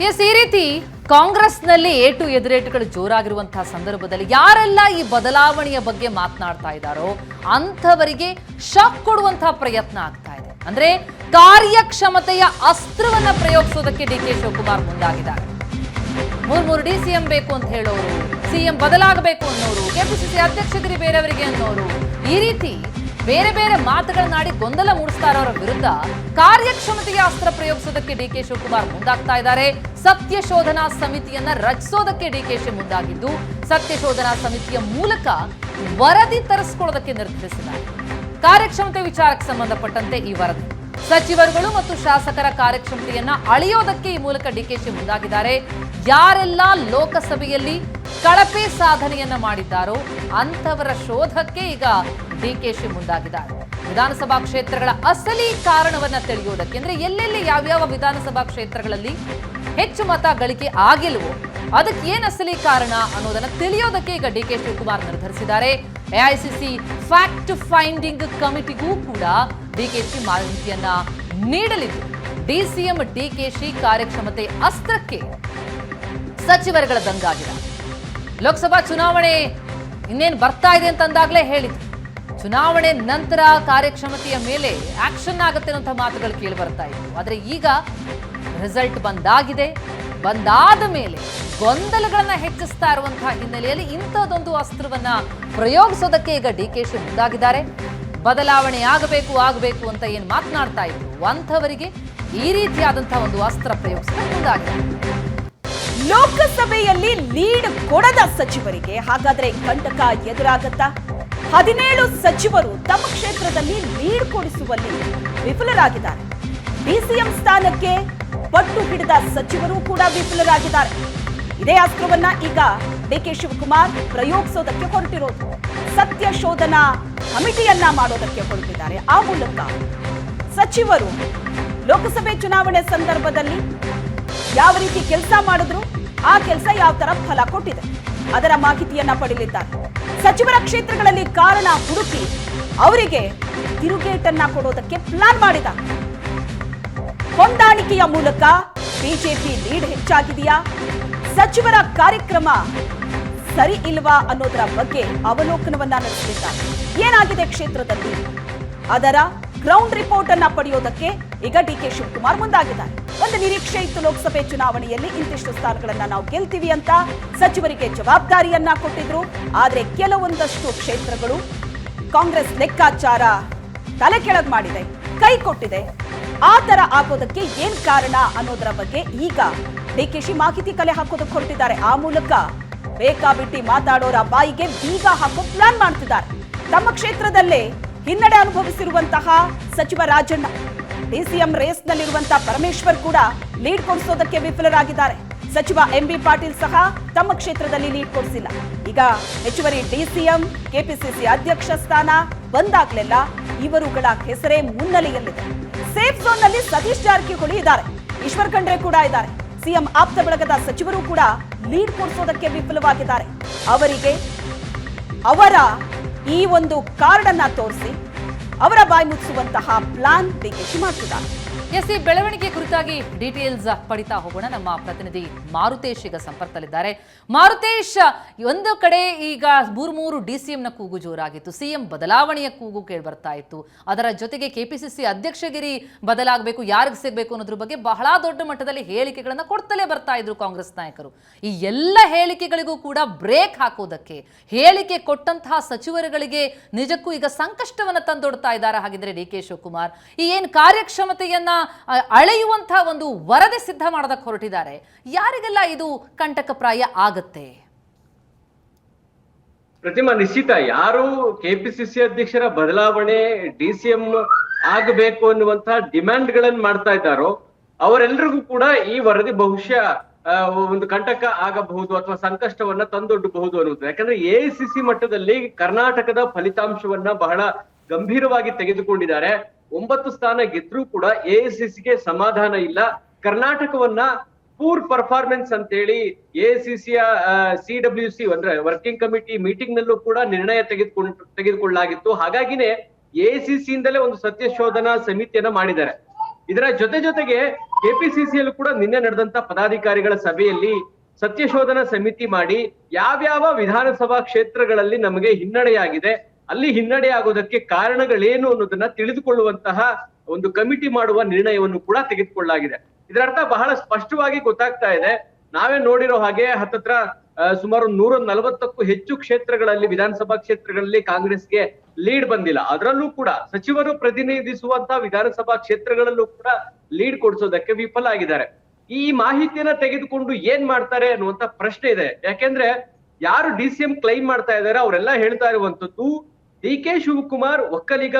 S, ಈ ರೀತಿ ಕಾಂಗ್ರೆಸ್ನಲ್ಲಿ ಏಟು ಎದುರೇಟುಗಳು ಜೋರಾಗಿರುವಂತಹ ಸಂದರ್ಭದಲ್ಲಿ ಯಾರೆಲ್ಲ ಈ ಬದಲಾವಣೆಯ ಬಗ್ಗೆ ಮಾತನಾಡ್ತಾ ಇದ್ದಾರೋ ಅಂಥವರಿಗೆ ಶಾಕ್ ಕೊಡುವಂತಹ ಪ್ರಯತ್ನ ಆಗ್ತಾ ಇದೆ. ಅಂದ್ರೆ ಕಾರ್ಯಕ್ಷಮತೆಯ ಅಸ್ತ್ರವನ್ನ ಪ್ರಯೋಗಿಸೋದಕ್ಕೆ ಡಿಕೆ ಶಿವಕುಮಾರ್ ಮುಂದಾಗಿದ್ದಾರೆ. ಮೂರ್ ಡಿಸಿಎಂ ಬೇಕು ಅಂತ ಹೇಳೋರು, ಸಿಎಂ ಬದಲಾಗಬೇಕು ಅನ್ನೋರು, ಕೆಪಿಸಿಸಿ ಅಧ್ಯಕ್ಷಗಿರಿ ಬೇರೆಯವರಿಗೆ ಅನ್ನೋರು, ಈ ರೀತಿ ಬೇರೆ ಬೇರೆ ಮಾತುಗಳನ್ನಾಡಿ ಗೊಂದಲ ಮೂಡಿಸ್ತಾ ಇರೋರ ವಿರುದ್ಧ ಕಾರ್ಯಕ್ಷಮತೆಯ ಅಸ್ತ್ರ ಪ್ರಯೋಗಿಸೋದಕ್ಕೆ ಡಿಕೆ ಶಿವಕುಮಾರ್ ಮುಂದಾಗ್ತಾ ಇದ್ದಾರೆ. ಸತ್ಯ ಶೋಧನಾ ಸಮಿತಿಯನ್ನ ರಚಿಸೋದಕ್ಕೆ ಡಿಕೆಶಿ ಮುಂದಾಗಿದ್ದು, ಸತ್ಯ ಶೋಧನಾ ಸಮಿತಿಯ ಮೂಲಕ ವರದಿ ತರಿಸಿಕೊಳ್ಳೋದಕ್ಕೆ ನಿರ್ಧರಿಸಿದ್ದಾರೆ. ಕಾರ್ಯಕ್ಷಮತೆ ವಿಚಾರಕ್ಕೆ ಸಂಬಂಧಪಟ್ಟಂತೆ ಈ ವರದಿ ಸಚಿವರುಗಳು ಮತ್ತು ಶಾಸಕರ ಕಾರ್ಯಕ್ಷಮತೆಯನ್ನ ಅಳೆಯೋದಕ್ಕೆ ಈ ಮೂಲಕ ಡಿಕೆಶಿ ಮುಂದಾಗಿದ್ದಾರೆ. ಯಾರೆಲ್ಲ ಲೋಕಸಭೆಯಲ್ಲಿ ಕಳಪೆ ಸಾಧನೆಯನ್ನ ಮಾಡಿದ್ದಾರೋ ಅಂತವರ ಶೋಧಕ್ಕೆ ಈಗ ಡಿಕೆಶಿ ಮುಂದಾಗಿದ್ದಾರೆ. ವಿಧಾನಸಭಾ ಕ್ಷೇತ್ರಗಳ ಅಸಲಿ ಕಾರಣವನ್ನ ತಿಳಿಯೋದಕ್ಕೆ, ಅಂದ್ರೆ ಎಲ್ಲೆಲ್ಲಿ ಯಾವ್ಯಾವ ವಿಧಾನಸಭಾ ಕ್ಷೇತ್ರಗಳಲ್ಲಿ ಹೆಚ್ಚು ಮತ ಗಳಿಕೆ ಆಗಿಲ್ವೋ ಅದಕ್ಕೆ ಏನ್ ಅಸಲಿ ಕಾರಣ ಅನ್ನೋದನ್ನ ತಿಳಿಯೋದಕ್ಕೆ ಈಗ ಡಿಕೆ ಶಿವಕುಮಾರ್ ನಿರ್ಧರಿಸಿದ್ದಾರೆ. ಎಐಸಿಸಿ ಫ್ಯಾಕ್ಟ್ ಫೈಂಡಿಂಗ್ ಕಮಿಟಿಗೂ ಕೂಡ ಡಿಕೆಶಿ ಮಾಹಿತಿಯನ್ನ ನೀಡಲಿದ್ದು, ಡಿಸಿಎಂ ಡಿಕೆಶಿ ಕಾರ್ಯಕ್ಷಮತೆ ಅಸ್ತ್ರಕ್ಕೆ ಸಚಿವರುಗಳ ದಂಗಾಗಿದೆ. ಲೋಕಸಭಾ ಚುನಾವಣೆ ಇನ್ನೇನು ಬರ್ತಾ ಇದೆ ಅಂತಂದಾಗಲೇ ಹೇಳಿದ್ರು, ಚುನಾವಣೆ ನಂತರ ಕಾರ್ಯಕ್ಷಮತೆಯ ಮೇಲೆ ಆಕ್ಷನ್ ಆಗುತ್ತೆ ಅನ್ನೋ ಮಾತುಗಳು ಕೇಳಿ ಬರ್ತಾ ಇತ್ತು. ಆದರೆ ಈಗ ರಿಸಲ್ಟ್ ಬಂದಾಗಿದೆ, ಬಂದಾದ ಮೇಲೆ ಗೊಂದಲಗಳನ್ನ ಹೆಚ್ಚಿಸ್ತಾ ಇರುವಂತಹ ಹಿನ್ನೆಲೆಯಲ್ಲಿ ಇಂಥದ್ದೊಂದು ಅಸ್ತ್ರವನ್ನ ಪ್ರಯೋಗಿಸೋದಕ್ಕೆ ಈಗ ಡಿಕೆಶಿ ಮುಂದಾಗಿದ್ದಾರೆ. ಬದಲಾವಣೆ ಆಗಬೇಕು ಅಂತ ಏನು ಮಾತನಾಡ್ತಾ ಇದ್ರು ಅಂಥವರಿಗೆ ಈ ರೀತಿಯಾದಂತಹ ಒಂದು ಅಸ್ತ್ರ ಪ್ರಯೋಗಿಸೋದಕ್ಕೆ ಮುಂದಾಗಿದೆ. ಲೋಕಸಭೆಯಲ್ಲಿ ಲೀಡ್ ಕೊಡದ ಸಚಿವರಿಗೆ ಹಾಗಾದ್ರೆ ಕಂಟಕ ಎದುರಾಗತ್ತಾ? 17 ಸಚಿವರು ತಮ್ಮ ಕ್ಷೇತ್ರದಲ್ಲಿ ಲೀಡ್ ಕೊಡಿಸುವಲ್ಲಿ ವಿಫಲರಾಗಿದ್ದಾರೆ. ಡಿಸಿಎಂ ಸ್ಥಾನಕ್ಕೆ ಪಟ್ಟು ಹಿಡಿದ ಸಚಿವರು ಕೂಡ ವಿಫಲರಾಗಿದ್ದಾರೆ. ಇದೇ ಅಸ್ತ್ರವನ್ನ ಈಗ ಡಿಕೆ ಶಿವಕುಮಾರ್ ಪ್ರಯೋಗಿಸೋದಕ್ಕೆ ಹೊರಟಿರೋದು. ಸತ್ಯ ಶೋಧನಾ ಕಮಿಟಿಯನ್ನ ಮಾಡೋದಕ್ಕೆ ಹೊರಟಿದ್ದಾರೆ. ಆ ಮೂಲಕ ಸಚಿವರು ಲೋಕಸಭೆ ಚುನಾವಣೆ ಸಂದರ್ಭದಲ್ಲಿ ಯಾವ ರೀತಿ ಕೆಲಸ ಮಾಡಿದ್ರು, ಆ ಕೆಲಸ ಯಾವ ತರ ಫಲ ಕೊಟ್ಟಿದೆ ಅದರ ಮಾಹಿತಿಯನ್ನ ಪಡೆಯಲಿದ್ದಾರೆ. ಸಚಿವರ ಕ್ಷೇತ್ರಗಳಲ್ಲಿ ಕಾರಣ ಹುಡುಕಿ ಅವರಿಗೆ ತಿರುಗೇಟನ್ನ ಕೊಡೋದಕ್ಕೆ ಪ್ಲಾನ್ ಮಾಡಿದ್ದಾರೆ. ಹೊಂದಾಣಿಕೆಯ ಮೂಲಕ ಬಿಜೆಪಿ ಲೀಡ್ ಹೆಚ್ಚಾಗಿದೆಯಾ, ಸಚಿವರ ಕಾರ್ಯಕ್ರಮ ಸರಿ ಇಲ್ವಾ ಅನ್ನೋದರ ಬಗ್ಗೆ ಅವಲೋಕನವನ್ನ ನಡೆಸಲಿದ್ದಾರೆ. ಏನಾಗಿದೆ ಕ್ಷೇತ್ರದಲ್ಲಿ ಅದರ ಗ್ರೌಂಡ್ ರಿಪೋರ್ಟ್ ಅನ್ನ ಪಡೆಯೋದಕ್ಕೆ ಈಗ ಡಿಕೆ ಶಿವಕುಮಾರ್ ಮುಂದಾಗಿದ್ದಾರೆ. ಒಂದು ನಿರೀಕ್ಷೆ ಇತ್ತು, ಲೋಕಸಭೆ ಚುನಾವಣೆಯಲ್ಲಿ ಇಂತಿಷ್ಟು ಸ್ಥಾನಗಳನ್ನ ನಾವು ಗೆಲ್ತೀವಿ ಅಂತ ಸಚಿವರಿಗೆ ಜವಾಬ್ದಾರಿಯನ್ನ ಕೊಟ್ಟಿದ್ರು. ಆದ್ರೆ ಕೆಲವೊಂದಷ್ಟು ಕ್ಷೇತ್ರಗಳು ಕಾಂಗ್ರೆಸ್ ಲೆಕ್ಕಾಚಾರ ತಲೆ ಕೆಳಗ್ ಮಾಡಿದೆ, ಕೈ ಕೊಟ್ಟಿದೆ. ಆ ತರ ಆಗೋದಕ್ಕೆ ಏನ್ ಕಾರಣ ಅನ್ನೋದರ ಬಗ್ಗೆ ಈಗ ಡಿಕೆಶಿ ಮಾಹಿತಿ ಕಲೆ ಹಾಕೋದಕ್ಕೆ ಹೊರಟಿದ್ದಾರೆ. ಆ ಮೂಲಕ ಬೇಕಾಬಿಟ್ಟಿ ಮಾತಾಡೋರ ಬಾಯಿಗೆ ಬೀಗ ಹಾಕೋ ಪ್ಲಾನ್ ಮಾಡ್ತಿದ್ದಾರೆ. ತಮ್ಮ ಕ್ಷೇತ್ರದಲ್ಲೇ ಹಿನ್ನಡೆ ಅನುಭವಿಸಿರುವಂತಹ ಸಚಿವ ರಾಜಣ್ಣ, ಡಿಸಿಎಂ ರೇಸ್ ನಲ್ಲಿರುವಂತಹ ಪರಮೇಶ್ವರ್ ಕೂಡ ಲೀಡ್ ಕೊಡಿಸೋದಕ್ಕೆ ವಿಫಲರಾಗಿದ್ದಾರೆ. ಸಚಿವ ಎಂಬಿ ಪಾಟೀಲ್ ಸಹ ತಮ್ಮ ಕ್ಷೇತ್ರದಲ್ಲಿ ಲೀಡ್ ಕೊಡಿಸಿಲ್ಲ. ಈಗ ಹೆಚ್ಚುವರಿ ಡಿಸಿಎಂ, ಕೆಪಿಸಿಸಿ ಅಧ್ಯಕ್ಷ ಸ್ಥಾನ ಬಂದಾಗ್ಲೆಲ್ಲ ಇವರುಗಳ ಹೆಸರೇ ಮುನ್ನೆಲೆಯಲ್ಲಿದೆ. ಸೇಫ್ ಝೋನ್ ನಲ್ಲಿ ಸತೀಶ್ ಜಾರಕಿಹೊಳಿ ಇದ್ದಾರೆ, ಈಶ್ವರ್ ಖಂಡ್ರೆ ಕೂಡ ಇದ್ದಾರೆ. ಸಿಎಂ ಆಪ್ತ ಬಳಗದ ಸಚಿವರು ಕೂಡ ಲೀಡ್ ಕೊಡಿಸೋದಕ್ಕೆ ವಿಫಲವಾಗಿದ್ದಾರೆ. ಅವರಿಗೆ ಅವರ ಈ ಒಂದು ಕಾರ್ಡ್ ಅನ್ನ ತೋರಿಸಿ ಅವರ ಬಾಯಿ ಮುಚ್ಚಿಸುವಂತಹ ಪ್ಲಾನ್ ಡಿಕೆಶಿ ಮಾಡ್ತಿದ್ದಾರೆ. ಎಸ್, ಈ ಬೆಳವಣಿಗೆ ಕುರಿತಾಗಿ ಡೀಟೇಲ್ಸ್ ಪಡಿತಾ ಹೋಗೋಣ. ನಮ್ಮ ಪ್ರತಿನಿಧಿ ಮಾರುತೇಶ್ ಈಗ ಸಂಪರ್ಕದಲ್ಲಿದ್ದಾರೆ. ಮಾರುತೇಶ್, ಒಂದು ಕಡೆ ಈಗ ಮೂರು ಡಿಸಿಎಂನ ಕೂಗು ಜೋರಾಗಿತ್ತು, ಸಿಎಂ ಬದಲಾವಣೆಯ ಕೂಗು ಕೇಳಿ ಬರ್ತಾ ಇತ್ತು. ಅದರ ಜೊತೆಗೆ ಕೆಪಿಸಿಸಿ ಅಧ್ಯಕ್ಷಗಿರಿ ಬದಲಾಗಬೇಕು, ಯಾರಿಗೆ ಸಿಗಬೇಕು ಅನ್ನೋದ್ರ ಬಗ್ಗೆ ಬಹಳ ದೊಡ್ಡ ಮಟ್ಟದಲ್ಲಿ ಹೇಳಿಕೆಗಳನ್ನು ಕೊಡ್ತಲೇ ಬರ್ತಾ ಇದ್ರು ಕಾಂಗ್ರೆಸ್ ನಾಯಕರು. ಈ ಎಲ್ಲ ಹೇಳಿಕೆಗಳಿಗೂ ಕೂಡ ಬ್ರೇಕ್ ಹಾಕೋದಕ್ಕೆ ಹೇಳಿಕೆ ಕೊಟ್ಟಂತಹ ಸಚಿವರುಗಳಿಗೆ ನಿಜಕ್ಕೂ ಈಗ ಸಂಕಷ್ಟವನ್ನ ತಂದೊಡ್ತಾ ಇದ್ದಾರೆ. ಹಾಗಿದ್ರೆ ಡಿಕೆ ಶಿವಕುಮಾರ್ ಈ ಏನು ಕಾರ್ಯಕ್ಷಮತೆಯನ್ನ ಅಳೆಯುವಂತಹ ಒಂದು ವರದಿ ಸಿದ್ಧ ಮಾಡೋದಕ್ಕೆ ಹೊರಟಿದ್ದಾರೆ. ಯಾರಿಗೆಲ್ಲ ಇದು ಕಂಟಕಪ್ರಾಯ ಆಗತ್ತೆ? ಪ್ರತಿಮಾ, ನಿಶ್ಚಿತ ಯಾರು ಕೆಪಿಸಿಸಿ ಅಧ್ಯಕ್ಷರ ಬದಲಾವಣೆ, ಡಿಸಿಎಂ ಆಗಬೇಕು ಅನ್ನುವಂತಹ ಡಿಮ್ಯಾಂಡ್ ಗಳನ್ನ ಮಾಡ್ತಾ ಇದ್ದಾರೋ ಅವರೆಲ್ಲರಿಗೂ ಕೂಡ ಈ ವರದಿ ಬಹುಶಃ ಒಂದು ಕಂಟಕ ಆಗಬಹುದು ಅಥವಾ ಸಂಕಷ್ಟವನ್ನ ತಂದೊಡ್ಡಬಹುದು ಅನ್ನುವುದು. ಯಾಕಂದ್ರೆ ಎಐಸಿಸಿ ಮಟ್ಟದಲ್ಲಿ ಕರ್ನಾಟಕದ ಫಲಿತಾಂಶವನ್ನ ಬಹಳ ಗಂಭೀರವಾಗಿ ತೆಗೆದುಕೊಂಡಿದ್ದಾರೆ. 9 ಸ್ಥಾನ ಗೆದ್ರೂ ಕೂಡ ಎಐಸಿಸಿಗೆ ಸಮಾಧಾನ ಇಲ್ಲ. ಕರ್ನಾಟಕವನ್ನ ಪೂರ್ ಪರ್ಫಾರ್ಮೆನ್ಸ್ ಅಂತೇಳಿ ಎಐಸಿಸಿಯ CWC ಅಂದ್ರೆ ವರ್ಕಿಂಗ್ ಕಮಿಟಿ ಮೀಟಿಂಗ್ ನಲ್ಲೂ ಕೂಡ ನಿರ್ಣಯ ತೆಗೆದುಕೊಳ್ಳಲಾಗಿತ್ತು. ಹಾಗಾಗಿನೇ ಎಐಸಿಸಿ ಇಂದಲೇ ಒಂದು ಸತ್ಯ ಶೋಧನಾ ಸಮಿತಿಯನ್ನ ಮಾಡಿದ್ದಾರೆ. ಇದರ ಜೊತೆಗೆ ಕೆಪಿಸಿಸಿಯಲ್ಲೂ ಕೂಡ ನಿನ್ನೆ ನಡೆದಂತ ಪದಾಧಿಕಾರಿಗಳ ಸಭೆಯಲ್ಲಿ ಸತ್ಯಶೋಧನಾ ಸಮಿತಿ ಮಾಡಿ ಯಾವ್ಯಾವ ವಿಧಾನಸಭಾ ಕ್ಷೇತ್ರಗಳಲ್ಲಿ ನಮಗೆ ಹಿನ್ನಡೆಯಾಗಿದೆ, ಅಲ್ಲಿ ಹಿನ್ನಡೆ ಆಗೋದಕ್ಕೆ ಕಾರಣಗಳೇನು ಅನ್ನೋದನ್ನ ತಿಳಿದುಕೊಳ್ಳುವಂತಹ ಒಂದು ಕಮಿಟಿ ಮಾಡುವ ನಿರ್ಣಯವನ್ನು ಕೂಡ ತೆಗೆದುಕೊಳ್ಳಲಾಗಿದೆ. ಇದರ ಅರ್ಥ ಬಹಳ ಸ್ಪಷ್ಟವಾಗಿ ಗೊತ್ತಾಗ್ತಾ ಇದೆ. ನಾವೇ ನೋಡಿರೋ ಹಾಗೆ ಹತ್ತತ್ರ ಸುಮಾರು 140ಕ್ಕೂ ಹೆಚ್ಚು ಕ್ಷೇತ್ರಗಳಲ್ಲಿ, ವಿಧಾನಸಭಾ ಕ್ಷೇತ್ರಗಳಲ್ಲಿ ಕಾಂಗ್ರೆಸ್ಗೆ ಲೀಡ್ ಬಂದಿಲ್ಲ. ಅದರಲ್ಲೂ ಕೂಡ ಸಚಿವರು ಪ್ರತಿನಿಧಿಸುವಂತಹ ವಿಧಾನಸಭಾ ಕ್ಷೇತ್ರಗಳಲ್ಲೂ ಕೂಡ ಲೀಡ್ ಕೊಡಿಸೋದಕ್ಕೆ ವಿಫಲ ಆಗಿದ್ದಾರೆ. ಈ ಮಾಹಿತಿಯನ್ನ ತೆಗೆದುಕೊಂಡು ಏನ್ ಮಾಡ್ತಾರೆ ಅನ್ನುವಂತ ಪ್ರಶ್ನೆ ಇದೆ. ಯಾಕೆಂದ್ರೆ ಯಾರು DCM ಕ್ಲೈಮ್ ಮಾಡ್ತಾ ಇದ್ದಾರೆ ಅವರೆಲ್ಲ ಹೇಳ್ತಾ ಇರುವಂತದ್ದು DK ಶಿವಕುಮಾರ್ ಒಕ್ಕಲಿಗ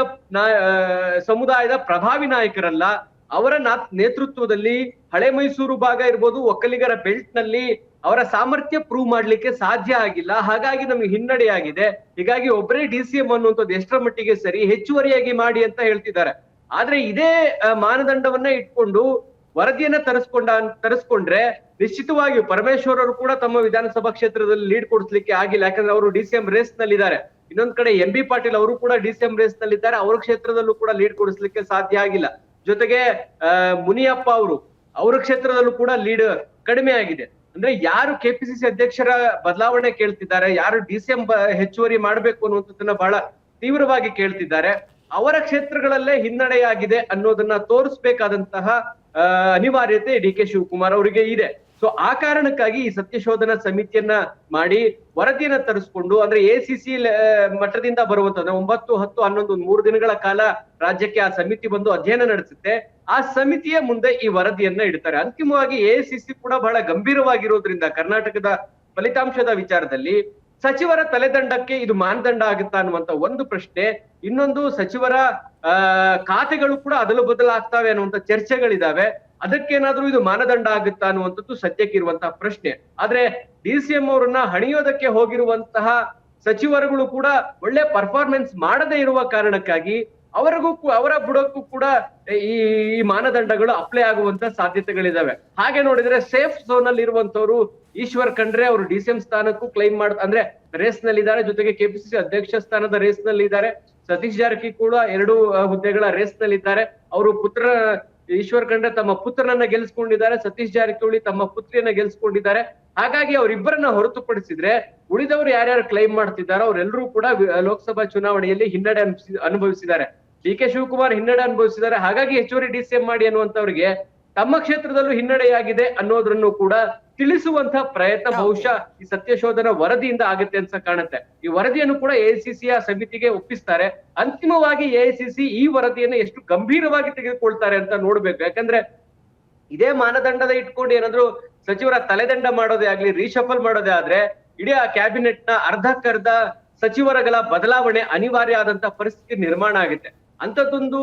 ಸಮುದಾಯದ ಪ್ರಭಾವಿ ನಾಯಕರಲ್ಲ, ಅವರ ನೇತೃತ್ವದಲ್ಲಿ ಹಳೆ ಮೈಸೂರು ಭಾಗ ಇರ್ಬೋದು, ಒಕ್ಕಲಿಗರ ಬೆಲ್ಟ್ ನಲ್ಲಿ ಅವರ ಸಾಮರ್ಥ್ಯ ಪ್ರೂವ್ ಮಾಡ್ಲಿಕ್ಕೆ ಸಾಧ್ಯ ಆಗಿಲ್ಲ, ಹಾಗಾಗಿ ನಮ್ಗೆ ಹಿನ್ನಡೆಯಾಗಿದೆ. ಹೀಗಾಗಿ ಒಬ್ಬರೇ DCM ಅನ್ನುವಂಥದ್ದು ಎಷ್ಟರ ಮಟ್ಟಿಗೆ ಸರಿ, ಹೆಚ್ಚುವರಿಯಾಗಿ ಮಾಡಿ ಅಂತ ಹೇಳ್ತಿದ್ದಾರೆ. ಆದ್ರೆ ಇದೇ ಮಾನದಂಡವನ್ನ ಇಟ್ಕೊಂಡು ವರದಿಯನ್ನ ತರಿಸ್ಕೊಂಡ್ರೆ ನಿಶ್ಚಿತವಾಗಿಯೂ ಪರಮೇಶ್ವರ್ ಅವರು ಕೂಡ ತಮ್ಮ ವಿಧಾನಸಭಾ ಕ್ಷೇತ್ರದಲ್ಲಿ ಲೀಡ್ ಕೊಡಿಸ್ಲಿಕ್ಕೆ ಆಗಿಲ್ಲ. ಯಾಕಂದ್ರೆ ಅವರು DCM ರೇಸ್ ನಲ್ಲಿದ್ದಾರೆ. ಇನ್ನೊಂದ್ ಕಡೆ MB ಪಾಟೀಲ್ ಅವರು ಕೂಡ DCM ರೇಸ್ ನಲ್ಲಿದ್ದಾರೆ. ಅವ್ರ ಕ್ಷೇತ್ರದಲ್ಲೂ ಕೂಡ ಲೀಡ್ ಕೊಡಿಸ್ಲಿಕ್ಕೆ ಸಾಧ್ಯ ಆಗಿಲ್ಲ. ಜೊತೆಗೆ ಮುನಿಯಪ್ಪ ಅವ್ರ ಕ್ಷೇತ್ರದಲ್ಲೂ ಕೂಡ ಲೀಡ್ ಕಡಿಮೆ ಆಗಿದೆ. ಅಂದ್ರೆ ಯಾರು KPCC ಅಧ್ಯಕ್ಷರ ಬದಲಾವಣೆ ಕೇಳ್ತಿದ್ದಾರೆ, ಯಾರು DCM ಹೆಚ್ಚುವರಿ ಮಾಡ್ಬೇಕು ಅನ್ನುವಂಥದ್ದನ್ನ ಬಹಳ ತೀವ್ರವಾಗಿ ಕೇಳ್ತಿದ್ದಾರೆ, ಅವರ ಕ್ಷೇತ್ರಗಳಲ್ಲೇ ಹಿನ್ನಡೆಯಾಗಿದೆ ಅನ್ನೋದನ್ನ ತೋರಿಸ್ಬೇಕಾದಂತಹ ಅನಿವಾರ್ಯತೆ DK ಶಿವಕುಮಾರ್ ಅವರಿಗೆ ಇದೆ. ಸೊ ಆ ಕಾರಣಕ್ಕಾಗಿ ಈ ಸತ್ಯಶೋಧನಾ ಸಮಿತಿಯನ್ನ ಮಾಡಿ ವರದಿಯನ್ನ ತರಿಸ್ಕೊಂಡು, ಅಂದ್ರೆ ACC ಮಟ್ಟದಿಂದ ಬರುವಂತದ್ದು 9, 10, 11 3 ದಿನಗಳ ಕಾಲ ರಾಜ್ಯಕ್ಕೆ ಆ ಸಮಿತಿ ಬಂದು ಅಧ್ಯಯನ ನಡೆಸುತ್ತೆ. ಆ ಸಮಿತಿಯ ಮುಂದೆ ಈ ವರದಿಯನ್ನ ಇಡ್ತಾರೆ. ಅಂತಿಮವಾಗಿ ACC ಕೂಡ ಬಹಳ ಗಂಭೀರವಾಗಿರೋದ್ರಿಂದ ಕರ್ನಾಟಕದ ಫಲಿತಾಂಶದ ವಿಚಾರದಲ್ಲಿ ಸಚಿವರ ತಲೆದಂಡಕ್ಕೆ ಇದು ಮಾನದಂಡ ಆಗುತ್ತಾ ಅನ್ನುವಂತ ಒಂದು ಪ್ರಶ್ನೆ, ಇನ್ನೊಂದು ಸಚಿವರ ಖಾತೆಗಳು ಕೂಡ ಅದಲು ಬದಲಾಗ್ತವೆ ಅನ್ನುವಂತ ಚರ್ಚೆಗಳಿದಾವೆ. ಅದಕ್ಕೇನಾದ್ರೂ ಇದು ಮಾನದಂಡ ಆಗುತ್ತಾ ಅನ್ನುವಂಥದ್ದು ಸದ್ಯಕ್ಕಿರುವಂತಹ ಪ್ರಶ್ನೆ. ಆದ್ರೆ DCM ಅವರನ್ನ ಹಣಿಯೋದಕ್ಕೆ ಹೋಗಿರುವಂತಹ ಸಚಿವರುಗಳು ಕೂಡ ಒಳ್ಳೆ ಪರ್ಫಾರ್ಮೆನ್ಸ್ ಮಾಡದೇ ಇರುವ ಕಾರಣಕ್ಕಾಗಿ ಅವರ ಬುಡಕ್ಕೂ ಕೂಡ ಈ ಮಾನದಂಡಗಳು ಅಪ್ಲೈ ಆಗುವಂತ ಸಾಧ್ಯತೆಗಳಿದಾವೆ. ಹಾಗೆ ನೋಡಿದ್ರೆ ಸೇಫ್ ಝೋನ್ ಅಲ್ಲಿ ಇರುವಂತವ್ರು ಈಶ್ವರ್ ಖಂಡ್ರೆ ಅವರು DCM ಸ್ಥಾನಕ್ಕೂ ಕ್ಲೈಮ್ ಅಂದ್ರೆ ರೇಸ್ ನಲ್ಲಿದ್ದಾರೆ. ಜೊತೆಗೆ KPCC ಅಧ್ಯಕ್ಷ ಸ್ಥಾನದ ರೇಸ್ ನಲ್ಲಿ ಇದ್ದಾರೆ. ಸತೀಶ್ ಜಾರಕಿಹೊಳಿ ಕೂಡ 2 ಹುದ್ದೆಗಳ ರೇಸ್ ನಲ್ಲಿದ್ದಾರೆ. ಅವರು ಈಶ್ವರ್ ಖಂಡ್ರೆ ತಮ್ಮ ಪುತ್ರನನ್ನ ಗೆಲ್ಸ್ಕೊಂಡಿದ್ದಾರೆ, ಸತೀಶ್ ಜಾರಕಿಹೊಳಿ ತಮ್ಮ ಪುತ್ರಿಯನ್ನ ಗೆಲ್ಸ್ಕೊಂಡಿದ್ದಾರೆ. ಹಾಗಾಗಿ ಅವರಿಬ್ಬರನ್ನ ಹೊರತುಪಡಿಸಿದ್ರೆ ಉಳಿದವರು ಯಾರ್ಯಾರು ಕ್ಲೈಮ್ ಮಾಡ್ತಿದ್ದಾರೋ ಅವರೆಲ್ಲರೂ ಕೂಡ ಲೋಕಸಭಾ ಚುನಾವಣೆಯಲ್ಲಿ ಹಿನ್ನಡೆ ಅನುಭವಿಸಿದ್ದಾರೆ. DK ಶಿವಕುಮಾರ್ ಹಿನ್ನಡೆ ಅನುಭವಿಸಿದ್ದಾರೆ. ಹಾಗಾಗಿ ಹೆಚ್ಚುವರಿ DCM ಮಾಡಿ ಅನ್ನುವಂಥವ್ರಿಗೆ ತಮ್ಮ ಕ್ಷೇತ್ರದಲ್ಲೂ ಹಿನ್ನಡೆಯಾಗಿದೆ ಅನ್ನೋದ್ರನ್ನು ಕೂಡ ತಿಳಿಸುವಂತ ಪ್ರಯತ್ನ ಬಹುಶಃ ಈ ಸತ್ಯಶೋಧನಾ ವರದಿಯಿಂದ ಆಗುತ್ತೆ ಅಂತ ಕಾಣುತ್ತೆ. ಈ ವರದಿಯನ್ನು ಕೂಡ AICC ಸಮಿತಿಗೆ ಒಪ್ಪಿಸ್ತಾರೆ. ಅಂತಿಮವಾಗಿ AICC ಈ ವರದಿಯನ್ನ ಎಷ್ಟು ಗಂಭೀರವಾಗಿ ತೆಗೆದುಕೊಳ್ತಾರೆ ಅಂತ ನೋಡ್ಬೇಕು. ಯಾಕಂದ್ರೆ ಇದೇ ಮಾನದಂಡದ ಇಟ್ಕೊಂಡು ಏನಾದ್ರು ಸಚಿವರ ತಲೆದಂಡ ಮಾಡೋದೇ ಆಗ್ಲಿ, ರೀಶಫಲ್ ಮಾಡೋದೇ ಆದ್ರೆ ಇಡೀ ಆ ಕ್ಯಾಬಿನೆಟ್ ನ ಅರ್ಧಕ್ಕರ್ಧ ಸಚಿವರಗಳ ಬದಲಾವಣೆ ಅನಿವಾರ್ಯ ಆದಂತ ಪರಿಸ್ಥಿತಿ ನಿರ್ಮಾಣ ಆಗುತ್ತೆ. ಅಂತದೊಂದು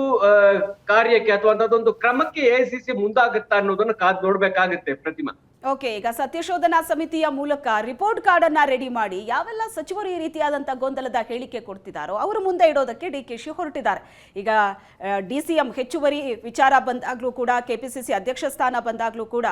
ಕಾರ್ಯಕ್ಕೆ ಅಥವಾ ಅಂತದೊಂದು ಕ್ರಮಕ್ಕೆ AICC ಮುಂದಾಗುತ್ತಾ ಅನ್ನೋದನ್ನ ಕಾದ್ ನೋಡ್ಬೇಕಾಗುತ್ತೆ ಪ್ರತಿಮಾ. ಓಕೆ, ಈಗ ಸತ್ಯಶೋಧನಾ ಸಮಿತಿಯ ಮೂಲಕ ರಿಪೋರ್ಟ್ ಕಾರ್ಡ್ ಅನ್ನ ರೆಡಿ ಮಾಡಿ ಯಾವೆಲ್ಲ ಸಚಿವರು ಈ ರೀತಿಯಾದಂತಹ ಗೊಂದಲದ ಹೇಳಿಕೆ ಕೊಡ್ತಿದ್ದಾರೋ ಅವರು ಮುಂದೆ ಇಡೋದಕ್ಕೆ DKಶಿ ಹೊರಟಿದ್ದಾರೆ. ಈಗ DCM ಹೆಚ್ಚುವರಿ ವಿಚಾರ ಬಂದಾಗ್ಲೂ ಕೂಡ, KPCC ಅಧ್ಯಕ್ಷ ಸ್ಥಾನ ಬಂದಾಗ್ಲೂ ಕೂಡ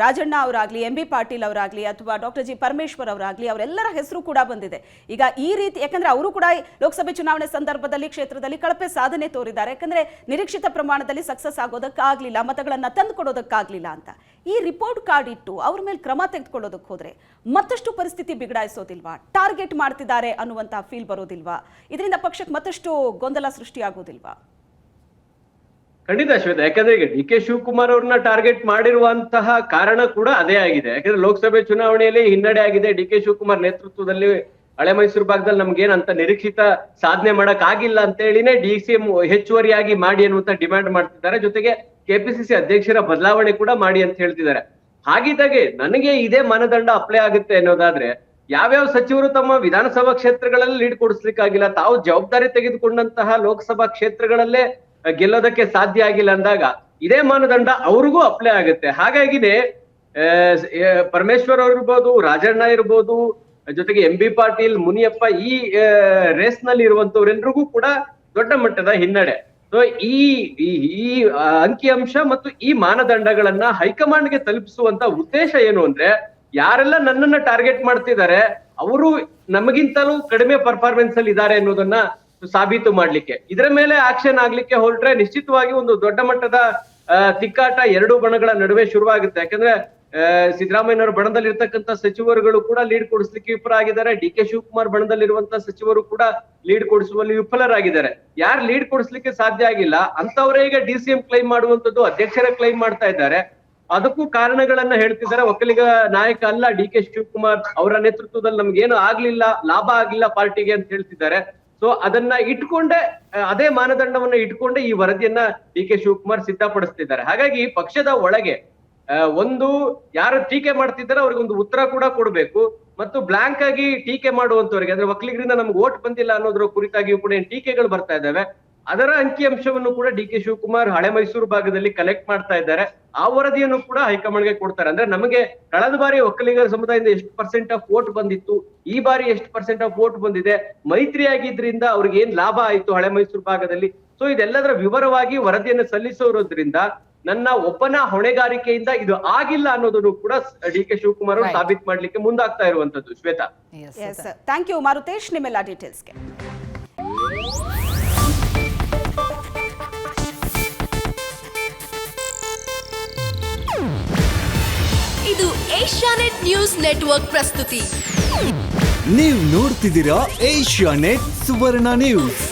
ರಾಜಣ್ಣ ಅವರಾಗ್ಲಿ, MB ಪಾಟೀಲ್ ಅವರಾಗ್ಲಿ ಅಥವಾ ಡಾಕ್ಟರ್ G ಪರಮೇಶ್ವರ್ ಅವರಾಗ್ಲಿ ಅವರೆಲ್ಲರ ಹೆಸರು ಕೂಡ ಬಂದಿದೆ. ಈಗ ಈ ರೀತಿ ಯಾಕಂದ್ರೆ ಅವರು ಕೂಡ ಲೋಕಸಭೆ ಚುನಾವಣೆ ಸಂದರ್ಭದಲ್ಲಿ ಕ್ಷೇತ್ರದಲ್ಲಿ ಕಳಪೆ ಸಾಧನೆ ತೋರಿದ್ದಾರೆ. ಯಾಕಂದ್ರೆ ನಿರೀಕ್ಷಿತ ಪ್ರಮಾಣದಲ್ಲಿ ಸಕ್ಸಸ್ ಆಗೋದಕ್ಕಾಗ್ಲಿಲ್ಲ, ಮತಗಳನ್ನ ತಂದು ಕೊಡೋದಕ್ಕಾಗ್ಲಿಲ್ಲ ಅಂತ ಈ ರಿಪೋರ್ಟ್ ಕಾರ್ಡ್ ಇಟ್ಟು ಅವ್ರ ಮೇಲೆ ಕ್ರಮ ತೆಗೆದುಕೊಳ್ಳೋದಕ್ಕೆ ಹೋದ್ರೆ ಮತ್ತಷ್ಟು ಪರಿಸ್ಥಿತಿ ಬಿಗಡಾಯಿಸೋದಿಲ್ವಾ? ಟಾರ್ಗೆಟ್ ಮಾಡ್ತಿದ್ದಾರೆ ಅನ್ನುವಂತ ಫೀಲ್ ಬರೋದಿಲ್ವಾ? ಇದರಿಂದ ಪಕ್ಷಕ್ಕೆ ಮತ್ತಷ್ಟು ಗೊಂದಲ ಸೃಷ್ಟಿಯಾಗೋದಿಲ್ವಾ? ಖಂಡಿತ ಶ್ವೇತಾ, ಯಾಕಂದ್ರೆ ಈಗ DK ಶಿವಕುಮಾರ್ ಅವ್ರನ್ನ ಟಾರ್ಗೆಟ್ ಮಾಡಿರುವಂತಹ ಕಾರಣ ಕೂಡ ಅದೇ ಆಗಿದೆ. ಯಾಕಂದ್ರೆ ಲೋಕಸಭೆ ಚುನಾವಣೆಯಲ್ಲಿ ಹಿನ್ನಡೆ ಆಗಿದೆ. DK ಶಿವಕುಮಾರ್ ನೇತೃತ್ವದಲ್ಲಿ ಹಳೆ ಮೈಸೂರು ಭಾಗದಲ್ಲಿ ನಮ್ಗೇನಂತ ನಿರೀಕ್ಷಿತ ಸಾಧನೆ ಮಾಡಕ್ ಆಗಿಲ್ಲ ಅಂತ ಹೇಳಿನೇ DCM ಹೆಚ್ಚುವರಿಯಾಗಿ ಮಾಡಿ ಅನ್ನುವಂತ ಡಿಮ್ಯಾಂಡ್ ಮಾಡ್ತಿದ್ದಾರೆ. ಜೊತೆಗೆ KPCC ಅಧ್ಯಕ್ಷರ ಬದಲಾವಣೆ ಕೂಡ ಮಾಡಿ ಅಂತ ಹೇಳ್ತಿದ್ದಾರೆ. ಹಾಗಿದ್ದಾಗೆ ನನಗೆ ಇದೇ ಮಾನದಂಡ ಅಪ್ಲೈ ಆಗುತ್ತೆ ಅನ್ನೋದಾದ್ರೆ ಯಾವ್ಯಾವ ಸಚಿವರು ತಮ್ಮ ವಿಧಾನಸಭಾ ಕ್ಷೇತ್ರಗಳಲ್ಲಿ ಲೀಡ್ ಕೊಡಿಸ್ಲಿಕ್ಕಾಗಿಲ್ಲ, ತಾವು ಜವಾಬ್ದಾರಿ ತೆಗೆದುಕೊಂಡಂತಹ ಲೋಕಸಭಾ ಕ್ಷೇತ್ರಗಳಲ್ಲೇ ಗೆಲ್ಲೋದಕ್ಕೆ ಸಾಧ್ಯ ಆಗಿಲ್ಲ ಅಂದಾಗ ಇದೇ ಮಾನದಂಡ ಅವ್ರಿಗೂ ಅಪ್ಲೈ ಆಗುತ್ತೆ. ಹಾಗಾಗಿನೇ ಪರಮೇಶ್ವರ್ ಅವ್ರು ಇರ್ಬೋದು, ರಾಜಣ್ಣ ಇರ್ಬೋದು, ಜೊತೆಗೆ MB ಪಾಟೀಲ್, ಮುನಿಯಪ್ಪ ಈ ರೇಸ್ ನಲ್ಲಿ ಇರುವಂತವ್ರೆಲ್ರಿಗೂ ಕೂಡ ದೊಡ್ಡ ಮಟ್ಟದ ಹಿನ್ನಡೆ. ಸೊ ಈ ಅಂಕಿಅಂಶ ಮತ್ತು ಈ ಮಾನದಂಡಗಳನ್ನ ಹೈಕಮಾಂಡ್ಗೆ ತಲುಪಿಸುವಂತ ಉದ್ದೇಶ ಏನು ಅಂದ್ರೆ, ಯಾರೆಲ್ಲ ನನ್ನನ್ನ ಟಾರ್ಗೆಟ್ ಮಾಡ್ತಿದ್ದಾರೆ ಅವರು ನಮಗಿಂತಲೂ ಕಡಿಮೆ ಪರ್ಫಾರ್ಮೆನ್ಸ್ ಅಲ್ಲಿ ಇದ್ದಾರೆ ಅನ್ನೋದನ್ನ ಸಾಬೀತು ಮಾಡ್ಲಿಕ್ಕೆ, ಇದರ ಮೇಲೆ ಆಕ್ಷನ್ ಆಗ್ಲಿಕ್ಕೆ ಹೊರಟ್ರೆ ನಿಶ್ಚಿತವಾಗಿ ಒಂದು ದೊಡ್ಡ ಮಟ್ಟದ ತಿಕ್ಕಾಟ ಎರಡು ಬಣಗಳ ನಡುವೆ ಶುರುವಾಗುತ್ತೆ. ಯಾಕಂದ್ರೆ ಸಿದ್ದರಾಮಯ್ಯನವರ ಬಣದಲ್ಲಿ ಇರ್ತಕ್ಕಂಥ ಸಚಿವರುಗಳು ಕೂಡ ಲೀಡ್ ಕೊಡಿಸ್ಲಿಕ್ಕೆ ವಿಫಲರಾಗಿದ್ದಾರೆ. ಡಿ ಕೆ ಶಿವಕುಮಾರ್ ಬಣದಲ್ಲಿರುವಂತಹ ಸಚಿವರು ಕೂಡ ಲೀಡ್ ಕೊಡಿಸುವಲ್ಲಿ ವಿಫಲರಾಗಿದ್ದಾರೆ. ಯಾರು ಲೀಡ್ ಕೊಡಿಸ್ಲಿಕ್ಕೆ ಸಾಧ್ಯ ಆಗಿಲ್ಲ ಅಂತವರೇ ಈಗ DCM ಕ್ಲೈಮ್ ಮಾಡುವಂತದ್ದು, ಅಧ್ಯಕ್ಷರೇ ಕ್ಲೈಮ್ ಮಾಡ್ತಾ ಇದ್ದಾರೆ. ಅದಕ್ಕೂ ಕಾರಣಗಳನ್ನ ಹೇಳ್ತಿದ್ದಾರೆ. ಒಕ್ಕಲಿಗ ನಾಯಕ ಅಲ್ಲ ಡಿ ಕೆ ಶಿವಕುಮಾರ್, ಅವರ ನೇತೃತ್ವದಲ್ಲಿ ನಮ್ಗೇನು ಆಗ್ಲಿಲ್ಲ, ಲಾಭ ಆಗ್ಲಿಲ್ಲ ಪಾರ್ಟಿಗೆ ಅಂತ ಹೇಳ್ತಿದ್ದಾರೆ. ಸೊ ಅದನ್ನ ಇಟ್ಕೊಂಡೆ, ಅದೇ ಮಾನದಂಡವನ್ನ ಇಟ್ಕೊಂಡೆ ಈ ವರದಿಯನ್ನ ಡಿ ಕೆ ಶಿವಕುಮಾರ್ ಸಿದ್ಧಪಡಿಸ್ತಿದ್ದಾರೆ. ಹಾಗಾಗಿ ಪಕ್ಷದ ಒಳಗೆ ಒಂದು ಯಾರು ಟೀಕೆ ಮಾಡ್ತಿದ್ದಾರೆ ಅವ್ರಿಗೆ ಒಂದು ಉತ್ತರ ಕೂಡ ಕೊಡ್ಬೇಕು, ಮತ್ತು ಬ್ಲಾಂಕ್ ಆಗಿ ಟೀಕೆ ಮಾಡುವಂತವರಿಗೆ, ಅಂದ್ರೆ ಒಕ್ಕಲಿಗರಿಂದ ನಮ್ಗೆ ಓಟ್ ಬಂದಿಲ್ಲ ಅನ್ನೋದ್ರ ಕುರಿತಾಗಿಯೂ ಕೂಡ ಏನ್ ಟೀಕೆಗಳು ಬರ್ತಾ ಇದ್ದಾವೆ, ಅದರ ಅಂಕಿಅಂಶವನ್ನು ಕೂಡ ಡಿ ಕೆ ಶಿವಕುಮಾರ್ ಹಳೆ ಮೈಸೂರು ಭಾಗದಲ್ಲಿ ಕಲೆಕ್ಟ್ ಮಾಡ್ತಾ ಇದ್ದಾರೆ. ಆ ವರದಿಯನ್ನು ಕೂಡ ಹೈಕಮಾಂಡ್ಗೆ ಕೊಡ್ತಾರೆ. ಅಂದ್ರೆ ನಮಗೆ ಕಳೆದ ಬಾರಿ ಒಕ್ಕಲಿಗರ ಸಮುದಾಯದಿಂದ ಎಷ್ಟು % ಆಫ್ ವೋಟ್ ಬಂದಿತ್ತು, ಈ ಬಾರಿ ಎಷ್ಟು % ಆಫ್ ವೋಟ್ ಬಂದಿದೆ, ಮೈತ್ರಿ ಆಗಿದ್ರಿಂದ ಅವ್ರಿಗೆ ಏನ್ ಲಾಭ ಆಯ್ತು ಹಳೆ ಮೈಸೂರು ಭಾಗದಲ್ಲಿ. ಸೊ ಇದೆಲ್ಲದರ ವಿವರವಾಗಿ ವರದಿಯನ್ನು ಸಲ್ಲಿಸೋದ್ರಿಂದ ನನ್ನ ಒಬ್ಬನ ಹೊಣೆಗಾರಿಕೆಯಿಂದ ಇದು ಆಗಿಲ್ಲ ಅನ್ನೋದನ್ನು ಕೂಡ ಡಿ ಕೆ ಶಿವಕುಮಾರ್ ಅವರು ಸಾಬೀತು ಮಾಡ್ಲಿಕ್ಕೆ ಮುಂದಾಗ್ತಾ ಇರುವಂತದ್ದು. ಶ್ವೇತಾ, ಥ್ಯಾಂಕ್ ಯು ಮಾರುತೇಶ್ ನಿಮ್ಮೆಲ್ಲ ಡೀಟೇಲ್ಸ್ಗೆ. ಇದು ಏಷ್ಯಾನೆಟ್ ನ್ಯೂಸ್ ನೆಟ್ವರ್ಕ್ ಪ್ರಸ್ತುತಿ. ನೀವು ನೋಡ್ತಿದ್ದೀರಾ ಏಷ್ಯಾನೆಟ್ ಸುವರ್ಣ ನ್ಯೂಸ್.